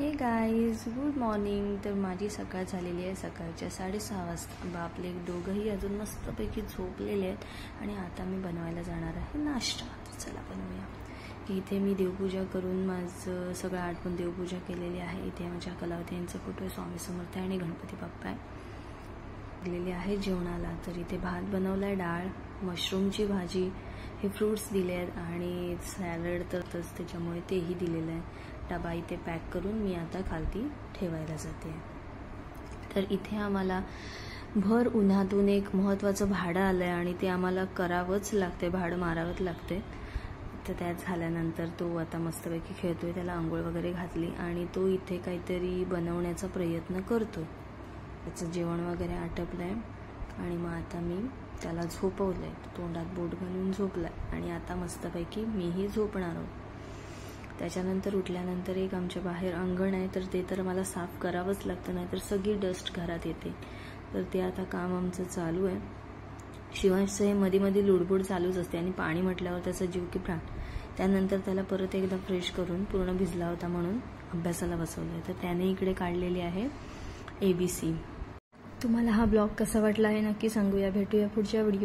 हे guys, good morning. तर माझी सकाळ झालेली आहे सकाळच्या 6:30 वाजता। बापले दोघंही अजून मस्तपैकी झोपलेले आहेत आणि आता मी बनवायला जाणार आहे नाश्ता। चला बनवूया। इथे मी देवपूजा करून माझं सगळं आटपून देवपूजा केलेली आहे। इथे माझ्या कलावती यांचा फोटो आहे, स्वामी समर्थ आणि गणपती बाप्पा आहे। गेलेली आहे जेवणाला। तर इथे भात बनवलाय, डाळ, मशरूमची भाजी, हे फ्रूट्स दिले आहेत आणि सॅलड तर त्याच्यामुळे तेही दिलेलं आहे। डबा इथे पॅक करून मी आता खालती ठेवायला जाते। तर इथे आम्हाला भर उन्हातून एक महत्त्वाचं भाडं आलं आहे आणि ते आम्हाला करावंच लागते, भाडं मारावंच लागते। तर त्यात झाल्यानंतर तो आता मस्तपैकी खेळतोय, त्याला आंघोळ वगैरे घातली आणि तो इथे काहीतरी बनवण्याचा प्रयत्न करतोय। त्याचं जेवण वगैरे आटपलं आहे आणि मग आता मी त्याला झोपवलं आहे। तोंडात बोट घालून झोपला आहे आणि आता मस्तपैकी मीही झोपणार आहोत। त्याच्यानंतर उठल्यानंतर एक आमच्या बाहेर अंगण आहे, तर ते तर मला साफ करावंच लागतं, नाही तर सगळी डस्ट घरात येते। तर ते आता काम आमचं चालू आहे। शिवांशचं हे मध्ये मध्ये लुडबुड चालूच असते आणि पाणी म्हटल्यावर त्याचा जीव की प्राण। त्यानंतर त्याला परत एकदा फ्रेश करून, पूर्ण भिजला होता म्हणून अभ्यासाला बसवलं आहे। तर त्याने इकडे काढलेली आहे ABC। तुम्हाला हा ब्लॉग कसा वाटला आहे नक्की सांगूया। भेटूया पुढच्या व्हिडिओ।